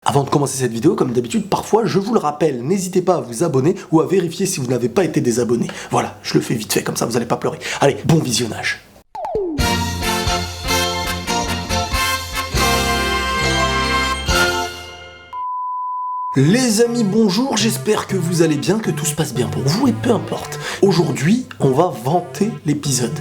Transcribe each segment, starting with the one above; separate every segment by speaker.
Speaker 1: Avant de commencer cette vidéo, comme d'habitude, parfois je vous le rappelle, n'hésitez pas à vous abonner ou à vérifier si vous n'avez pas été désabonné. Voilà, je le fais vite fait, comme ça vous n'allez pas pleurer. Allez, bon visionnage. Les amis, bonjour, j'espère que vous allez bien, que tout se passe bien pour vous et peu importe. Aujourd'hui, on va vanter l'épisode.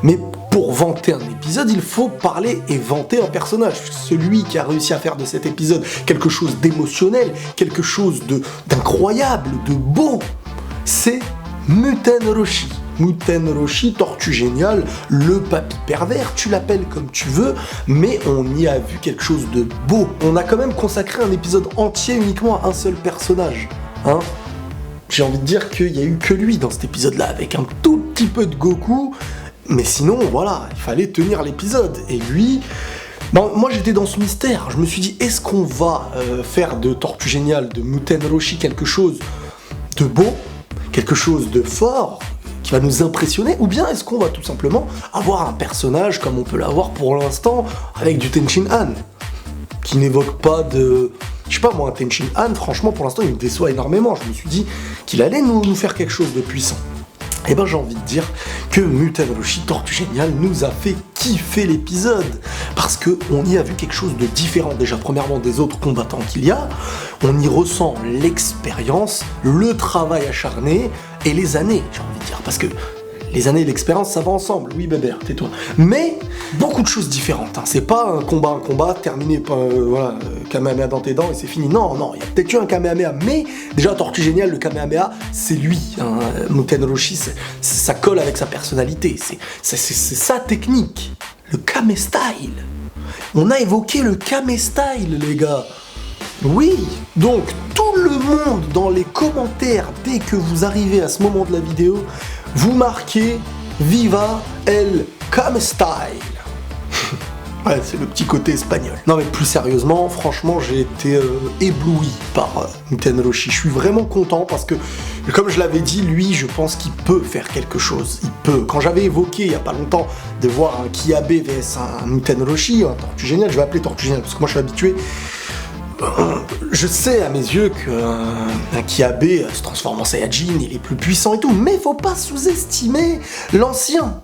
Speaker 1: Mais pour vanter un épisode, il faut parler et vanter un personnage. Celui qui a réussi à faire de cet épisode quelque chose d'émotionnel, quelque chose d'incroyable, de beau, c'est Muten Roshi. Muten Roshi, Tortue Géniale, le papy pervers, tu l'appelles comme tu veux, mais on y a vu quelque chose de beau. On a quand même consacré un épisode entier uniquement à un seul personnage, hein. J'ai envie de dire qu'il n'y a eu que lui dans cet épisode-là, avec un tout petit peu de Goku, mais sinon, voilà, il fallait tenir l'épisode. Et lui, moi j'étais dans ce mystère, je me suis dit, est-ce qu'on va faire de Tortue Géniale, de Muten Roshi, quelque chose de beau, quelque chose de fort, qui va nous impressionner, ou bien est-ce qu'on va tout simplement avoir un personnage comme on peut l'avoir pour l'instant avec du Tenshin Han, qui n'évoque pas de... Je sais pas moi, un Tenshin Han, franchement pour l'instant il me déçoit énormément, je me suis dit qu'il allait nous faire quelque chose de puissant. Et ben j'ai envie de dire que Muten Roshi, Tortue Géniale, nous a fait kiffer l'épisode, parce qu'on y a vu quelque chose de différent, déjà premièrement des autres combattants qu'il y a, on y ressent l'expérience, le travail acharné, et les années, j'ai envie de dire, parce que les années et l'expérience, ça va ensemble, oui bébert, tais-toi. Mais beaucoup de choses différentes, hein. C'est pas un combat, terminé par, Kamehameha dans tes dents et c'est fini. Non, il y a peut-être eu un Kamehameha, mais déjà Tortue Géniale, le Kamehameha, c'est lui, hein. Muten Roshi, ça colle avec sa personnalité, c'est sa technique, le Kame Style. On a évoqué le Kame Style, les gars. Oui, donc tout le monde dans les commentaires, dès que vous arrivez à ce moment de la vidéo, vous marquez Viva el Kame Style. Ouais, c'est le petit côté espagnol. Non mais plus sérieusement, franchement, j'ai été ébloui par Muten Roshi. Je suis vraiment content parce que, comme je l'avais dit, lui, je pense qu'il peut faire quelque chose. Il peut. Quand j'avais évoqué, il y a pas longtemps, de voir un Kiabe vs un Muten Roshi, un Tortue Géniale, je vais appeler Tortue Géniale parce que moi je suis habitué. Je sais à mes yeux qu'un Kiabe se transforme en Saiyajin, il est plus puissant et tout, mais faut pas sous-estimer l'ancien.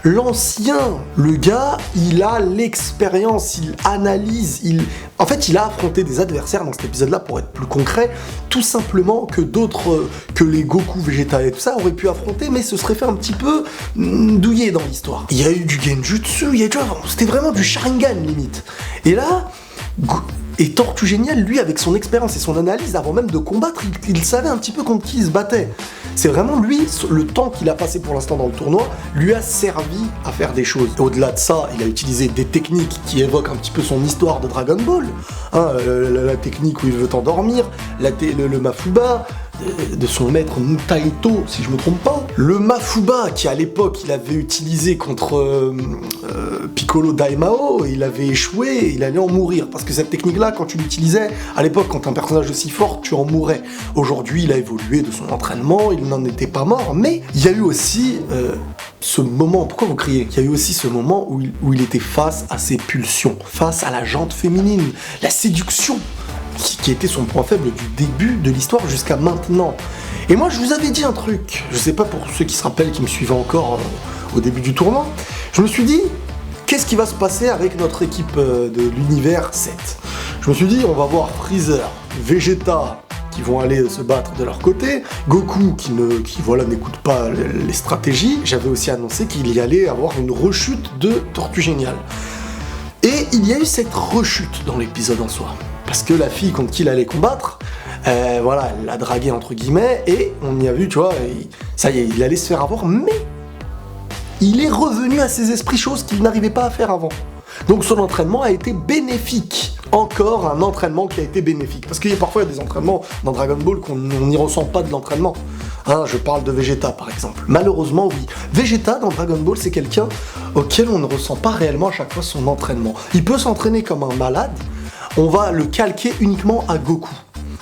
Speaker 1: Le gars, il a l'expérience, il analyse, en fait, il a affronté des adversaires dans cet épisode-là, pour être plus concret, tout simplement que d'autres, que les Goku, Vegeta et tout ça, auraient pu affronter, mais ce serait fait un petit peu douiller dans l'histoire. Il y a eu du Genjutsu, c'était vraiment du Sharingan, limite. Et là... Et Tortue Géniale, lui, avec son expérience et son analyse, avant même de combattre, il savait un petit peu contre qui il se battait. C'est vraiment lui, le temps qu'il a passé pour l'instant dans le tournoi, lui a servi à faire des choses. Et au-delà de ça, il a utilisé des techniques qui évoquent un petit peu son histoire de Dragon Ball. Hein, la technique où il veut t'endormir, le Mafuba, de son maître Mutaito, si je me trompe pas. Le Mafuba, qui à l'époque il avait utilisé contre Piccolo Daimao, il avait échoué, il allait en mourir. Parce que cette technique-là, quand tu l'utilisais, à l'époque, quand un personnage aussi fort, tu en mourais. Aujourd'hui, il a évolué de son entraînement, il n'en était pas mort, mais il y a eu aussi ce moment, pourquoi vous criez ? Il y a eu aussi ce moment où il était face à ses pulsions, face à la jante féminine, la séduction, qui était son point faible du début de l'histoire jusqu'à maintenant. Et moi, je vous avais dit un truc, je sais pas pour ceux qui se rappellent, qui me suivaient encore au début du tournoi, je me suis dit, qu'est-ce qui va se passer avec notre équipe de l'univers 7 ? Je me suis dit, on va voir Freezer, Vegeta, qui vont aller se battre de leur côté, Goku qui n'écoute pas les stratégies. J'avais aussi annoncé qu'il y allait avoir une rechute de Tortue Géniale. Et il y a eu cette rechute dans l'épisode en soi. Parce que la fille contre qui il allait combattre, elle l'a dragué entre guillemets, et on y a vu, tu vois, ça y est, il allait se faire avoir, mais il est revenu à ses esprits, chose qu'il n'arrivait pas à faire avant. Donc son entraînement a été bénéfique. Encore un entraînement qui a été bénéfique. Parce qu'il y a parfois des entraînements dans Dragon Ball qu'on n'y ressent pas de l'entraînement. Hein, je parle de Vegeta par exemple. Malheureusement, oui. Vegeta dans Dragon Ball, c'est quelqu'un auquel on ne ressent pas réellement à chaque fois son entraînement. Il peut s'entraîner comme un malade, on va le calquer uniquement à Goku.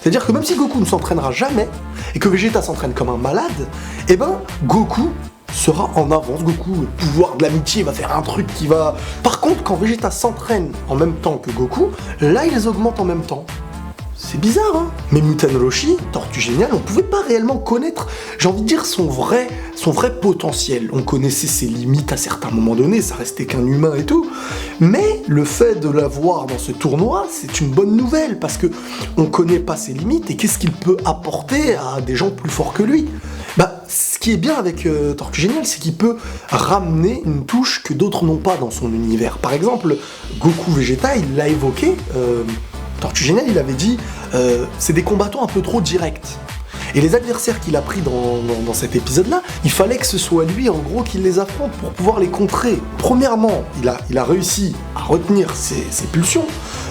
Speaker 1: C'est-à-dire que même si Goku ne s'entraînera jamais, et que Vegeta s'entraîne comme un malade, eh ben Goku sera en avance. Goku, le pouvoir de l'amitié, va faire un truc qui va... Par contre, quand Vegeta s'entraîne en même temps que Goku, là, ils augmentent en même temps. C'est bizarre, hein. Mais Muten Roshi, Tortue Géniale, on pouvait pas réellement connaître, j'ai envie de dire, son vrai potentiel. On connaissait ses limites à certains moments donnés, ça restait qu'un humain et tout. Mais le fait de l'avoir dans ce tournoi, c'est une bonne nouvelle, parce que on connaît pas ses limites, et qu'est-ce qu'il peut apporter à des gens plus forts que lui? Ce qui est bien avec Tortue Géniale, c'est qu'il peut ramener une touche que d'autres n'ont pas dans son univers. Par exemple, Goku Vegeta, il l'a évoqué, Tortue Géniale, il avait dit c'est des combattants un peu trop directs. Et les adversaires qu'il a pris dans cet épisode-là, il fallait que ce soit lui, en gros, qui les affronte pour pouvoir les contrer. Premièrement, il a réussi à retenir ses pulsions.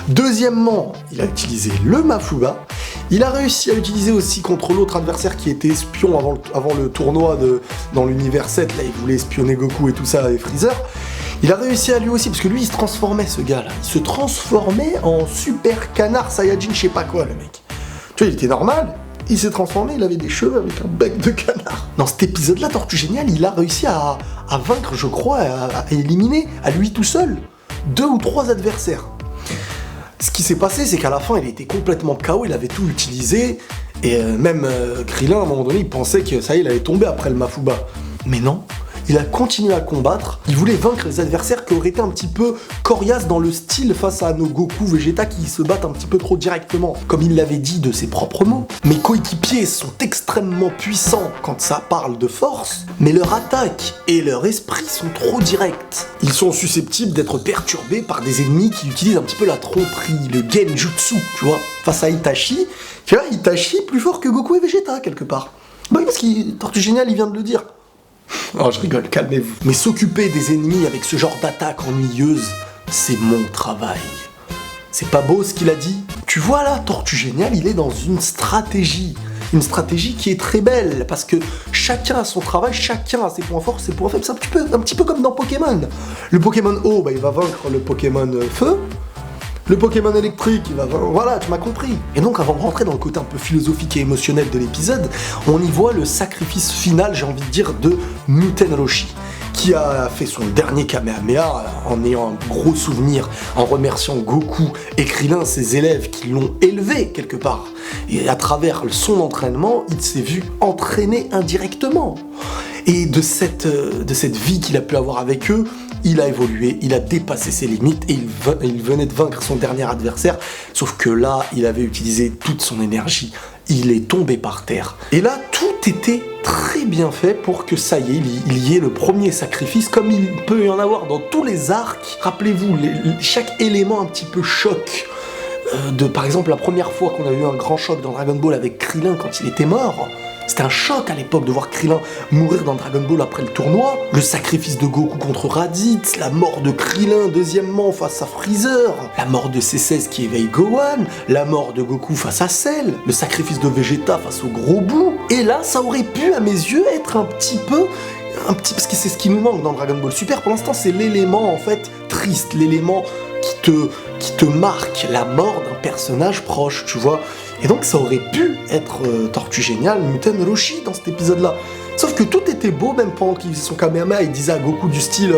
Speaker 1: Deuxièmement, il a utilisé le Mafuba. Il a réussi à l'utiliser aussi contre l'autre adversaire qui était espion avant le tournoi dans l'univers 7. Là, il voulait espionner Goku et tout ça, et Freezer. Il a réussi à lui aussi, parce que lui, il se transformait, ce gars-là. Il se transformait en super canard Saiyajin, je sais pas quoi, le mec. Tu vois, il était normal. Il s'est transformé, il avait des cheveux avec un bec de canard. Dans cet épisode-là, Tortue Géniale, il a réussi à vaincre, je crois, à éliminer, à lui tout seul, 2 ou 3 adversaires. Ce qui s'est passé, c'est qu'à la fin, il était complètement KO, il avait tout utilisé, et même Krillin, à un moment donné, il pensait que ça y est, il allait tomber après le Mafuba. Mais non, il a continué à combattre, il voulait vaincre les adversaires qui auraient été un petit peu coriaces dans le style face à nos Goku Vegeta qui se battent un petit peu trop directement, comme il l'avait dit de ses propres mots. Mes coéquipiers sont extrêmement puissants quand ça parle de force, mais leur attaque et leur esprit sont trop directs. Ils sont susceptibles d'être perturbés par des ennemis qui utilisent un petit peu la tromperie, le genjutsu, tu vois. Face à Itachi, tu vois, Itachi plus fort que Goku et Vegeta, quelque part. Bah oui, parce que Tortue Géniale, il vient de le dire. Oh, je rigole, calmez-vous. Mais s'occuper des ennemis avec ce genre d'attaque ennuyeuse, c'est mon travail. C'est pas beau ce qu'il a dit? Tu vois là, Tortue Géniale, il est dans une stratégie. Une stratégie qui est très belle, parce que chacun a son travail, chacun a ses points forts, ses points faibles. C'est un petit peu comme dans Pokémon. Le Pokémon eau, il va vaincre le Pokémon feu. Le Pokémon électrique, il va... Voilà, tu m'as compris. Et donc, avant de rentrer dans le côté un peu philosophique et émotionnel de l'épisode, on y voit le sacrifice final, j'ai envie de dire, de Muten Roshi, qui a fait son dernier Kamehameha en ayant un gros souvenir, en remerciant Goku et Krillin, ses élèves qui l'ont élevé quelque part. Et à travers son entraînement, il s'est vu entraîner indirectement. Et de cette vie qu'il a pu avoir avec eux, il a évolué, il a dépassé ses limites et il venait de vaincre son dernier adversaire, sauf que là, il avait utilisé toute son énergie, il est tombé par terre. Et là, tout était très bien fait pour que ça y est, il y ait le premier sacrifice, comme il peut y en avoir dans tous les arcs. Rappelez-vous, chaque élément un petit peu choc, par exemple la première fois qu'on a eu un grand choc dans Dragon Ball avec Krillin quand il était mort. C'était un choc à l'époque de voir Krillin mourir dans Dragon Ball après le tournoi. Le sacrifice de Goku contre Raditz, la mort de Krillin deuxièmement face à Freezer, la mort de C16 qui éveille Gohan, la mort de Goku face à Cell, le sacrifice de Vegeta face au gros bout. Et là, ça aurait pu, à mes yeux, être un petit parce que c'est ce qui nous manque dans Dragon Ball Super. Pour l'instant, c'est l'élément en fait triste, l'élément qui te marque, la mort d'un personnage proche, tu vois. Et donc ça aurait pu être Tortue Géniale, Muten Roshi dans cet épisode-là. Sauf que tout était beau, même pendant qu'il faisait son Kamehameha, il disait à Goku du style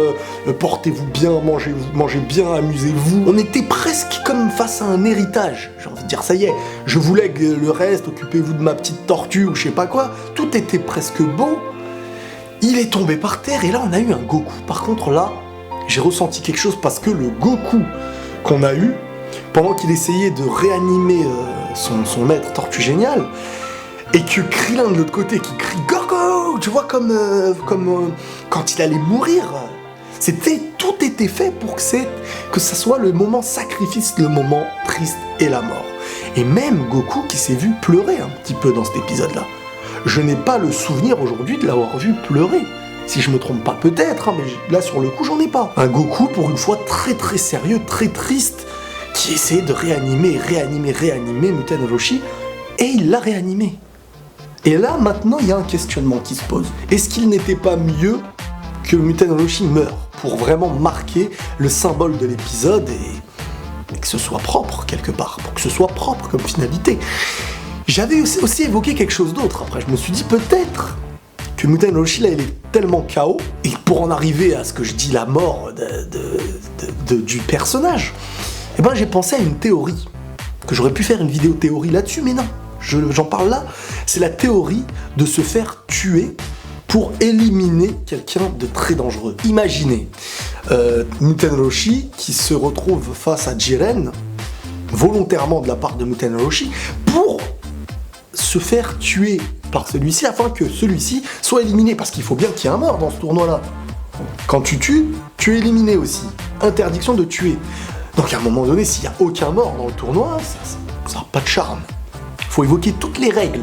Speaker 1: portez-vous bien, mangez bien, amusez-vous. On était presque comme face à un héritage. J'ai envie de dire, ça y est, je vous lègue le reste, occupez-vous de ma petite tortue ou je sais pas quoi. Tout était presque beau. Il est tombé par terre et là on a eu un Goku. Par contre là, j'ai ressenti quelque chose parce que le Goku qu'on a eu, pendant qu'il essayait de réanimer son maître Tortue Géniale, et que Krillin de l'autre côté qui crie « Goku !» tu vois, comme quand il allait mourir. Tout était fait pour que ça soit le moment sacrifice, le moment triste et la mort. Et même Goku qui s'est vu pleurer un petit peu dans cet épisode-là. Je n'ai pas le souvenir aujourd'hui de l'avoir vu pleurer. Si je me trompe pas, peut-être, hein, mais là sur le coup j'en ai pas. Un Goku pour une fois très très sérieux, très triste, qui essayait de réanimer Muten Roshi, et il l'a réanimé. Et là maintenant il y a un questionnement qui se pose. Est-ce qu'il n'était pas mieux que Muten Roshi meure pour vraiment marquer le symbole de l'épisode et que ce soit propre quelque part, pour que ce soit propre comme finalité? J'avais aussi évoqué quelque chose d'autre après, je me suis dit peut-être que Muten Roshi là il est tellement KO, et pour en arriver à ce que je dis la mort du personnage, eh ben j'ai pensé à une théorie que j'aurais pu faire une vidéo théorie là-dessus, mais non, j'en parle là. C'est la théorie de se faire tuer pour éliminer quelqu'un de très dangereux. Imaginez Muten Roshi qui se retrouve face à Jiren, volontairement de la part de Muten Roshi, pour se faire tuer par celui-ci afin que celui-ci soit éliminé, parce qu'il faut bien qu'il y ait un mort dans ce tournoi-là. Quand tu tues, tu es éliminé aussi. Interdiction de tuer. Donc à un moment donné, s'il n'y a aucun mort dans le tournoi, ça n'a pas de charme. Il faut évoquer toutes les règles.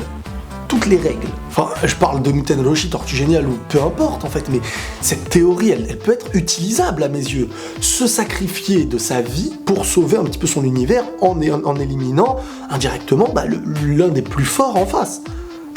Speaker 1: Toutes les règles. Enfin, je parle de Muten Roshi, Tortue Géniale ou peu importe en fait, mais cette théorie, elle peut être utilisable à mes yeux. Se sacrifier de sa vie pour sauver un petit peu son univers en éliminant indirectement l'un des plus forts en face.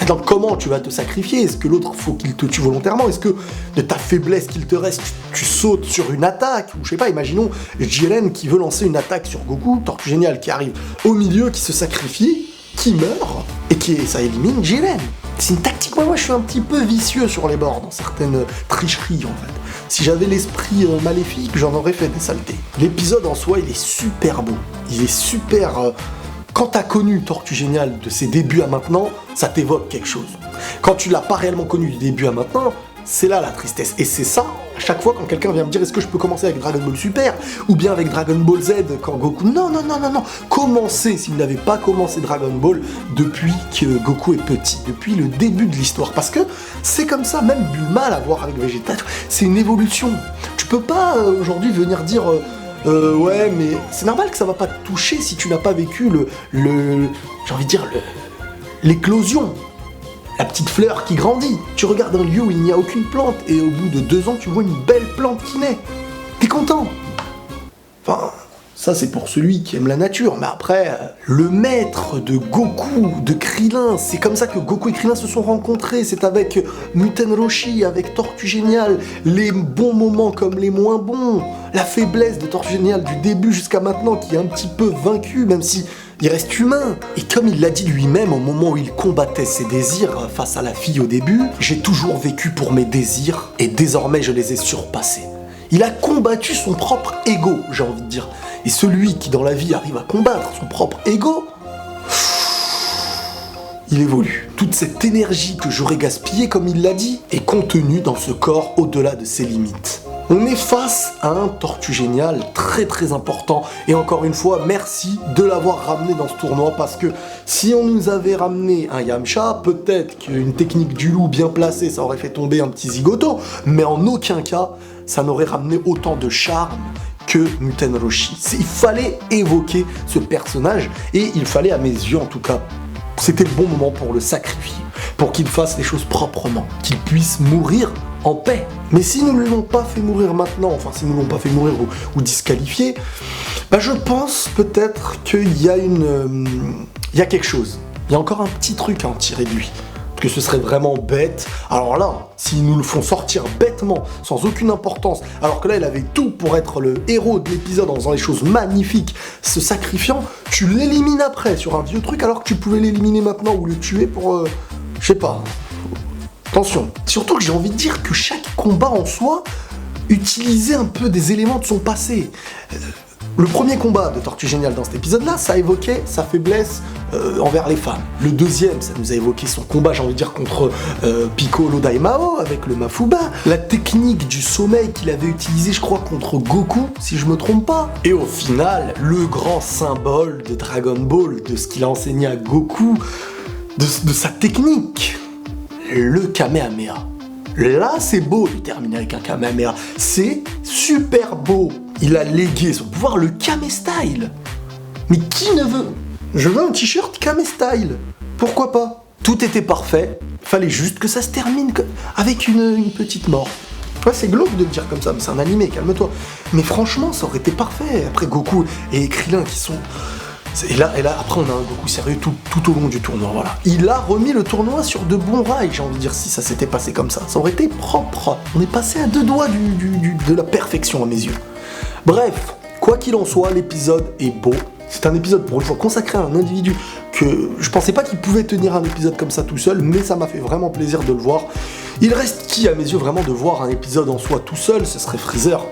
Speaker 1: Donc comment tu vas te sacrifier? Est-ce que l'autre faut qu'il te tue volontairement? Est-ce que de ta faiblesse qu'il te reste, tu sautes sur une attaque? Ou je sais pas, imaginons Jiren qui veut lancer une attaque sur Goku, Tortue Géniale qui arrive au milieu, qui se sacrifie, qui meurt, et ça élimine Jiren. C'est une tactique, moi je suis un petit peu vicieux sur les bords, dans certaines tricheries en fait. Si j'avais l'esprit maléfique, j'en aurais fait des saletés. L'épisode en soi, il est super beau. Il est super... Quand t'as connu Tortue Géniale de ses débuts à maintenant, ça t'évoque quelque chose. Quand tu l'as pas réellement connu du début à maintenant, c'est là la tristesse. Et c'est ça, à chaque fois quand quelqu'un vient me dire est-ce que je peux commencer avec Dragon Ball Super ou bien avec Dragon Ball Z quand Goku... Non. Commencez si vous n'avez pas commencé Dragon Ball depuis que Goku est petit, depuis le début de l'histoire. Parce que c'est comme ça, même Bulma à voir avec Vegeta, c'est une évolution. Tu peux pas aujourd'hui venir dire... ouais, mais c'est normal que ça va pas te toucher si tu n'as pas vécu j'ai envie de dire, l'éclosion. La petite fleur qui grandit. Tu regardes un lieu où il n'y a aucune plante et au bout de 2 ans, tu vois une belle plante qui naît. T'es content. Enfin, ça c'est pour celui qui aime la nature. Mais après, le maître de Goku, de Krillin, c'est comme ça que Goku et Krillin se sont rencontrés. C'est avec Muten Roshi, avec Tortue Géniale. Les bons moments comme les moins bons. La faiblesse de Tortue Géniale du début jusqu'à maintenant qui est un petit peu vaincu, même si... il reste humain. Et comme il l'a dit lui-même au moment où il combattait ses désirs face à la fille au début, j'ai toujours vécu pour mes désirs et désormais je les ai surpassés. Il a combattu son propre ego, j'ai envie de dire. Et celui qui dans la vie arrive à combattre son propre ego, il évolue. Toute cette énergie que j'aurais gaspillée, comme il l'a dit, est contenue dans ce corps au-delà de ses limites. On est face à un Tortue Géniale très très important et encore une fois merci de l'avoir ramené dans ce tournoi parce que si on nous avait ramené un Yamcha, peut-être qu'une technique du loup bien placée ça aurait fait tomber un petit zigoto, mais en aucun cas ça n'aurait ramené autant de charme que Muten Roshi. Il fallait évoquer ce personnage et il fallait à mes yeux en tout cas, c'était le bon moment pour le sacrifier, pour qu'il fasse les choses proprement, qu'il puisse mourir en paix. Mais si nous ne l'ont pas fait mourir maintenant, enfin si nous ne l'ont pas fait mourir ou disqualifié, je pense peut-être qu'il y a il y a quelque chose. Il y a encore un petit truc à en tirer de lui. Que ce serait vraiment bête. Alors là, s'ils nous le font sortir bêtement, sans aucune importance, alors que là il avait tout pour être le héros de l'épisode en faisant les choses magnifiques, se sacrifiant, tu l'élimines après sur un vieux truc alors que tu pouvais l'éliminer maintenant ou le tuer pour... je sais pas... Attention, surtout que j'ai envie de dire que chaque combat en soi utilisait un peu des éléments de son passé. Le premier combat de Tortue Géniale dans cet épisode-là, ça évoquait sa faiblesse envers les femmes. Le deuxième, ça nous a évoqué son combat, j'ai envie de dire, contre Piccolo Daimao avec le Mafuba. La technique du sommeil qu'il avait utilisé, je crois, contre Goku, si je me trompe pas. Et au final, le grand symbole de Dragon Ball, de ce qu'il a enseigné à Goku, de sa technique. Le Kamehameha. Là, c'est beau de terminer avec un Kamehameha. C'est super beau. Il a légué son pouvoir, le Kame Style. Mais qui ne veut? Je veux un t-shirt Kame Style. Pourquoi pas? Tout était parfait. Fallait juste que ça se termine avec une petite mort. Ouais, c'est glauque de le dire comme ça, mais c'est un animé, calme-toi. Mais franchement, ça aurait été parfait. Après, Goku et Krillin qui sont... Et là, après, on a un Goku sérieux tout au long du tournoi, voilà. Il a remis le tournoi sur de bons rails, j'ai envie de dire, si ça s'était passé comme ça. Ça aurait été propre. On est passé à 2 doigts de la perfection, à mes yeux. Bref, quoi qu'il en soit, l'épisode est beau. C'est un épisode, pour une fois, consacré à un individu que je pensais pas qu'il pouvait tenir un épisode comme ça tout seul, mais ça m'a fait vraiment plaisir de le voir. Il reste qui, à mes yeux, vraiment de voir un épisode en soi tout seul? Ce serait Freezer.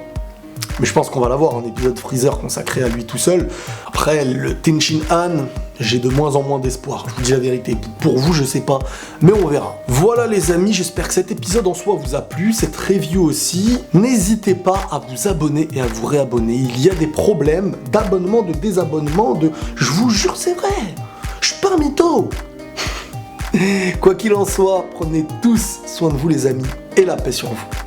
Speaker 1: Mais je pense qu'on va l'avoir, un épisode Freezer consacré à lui tout seul. Après, le Tenshin Han, j'ai de moins en moins d'espoir. Je vous dis la vérité. Pour vous, je sais pas. Mais on verra. Voilà les amis, j'espère que cet épisode en soi vous a plu. Cette review aussi. N'hésitez pas à vous abonner et à vous réabonner. Il y a des problèmes d'abonnement, de désabonnement, de... Je vous jure, c'est vrai. Je suis pas un mytho. Quoi qu'il en soit, prenez tous soin de vous les amis. Et la paix sur vous.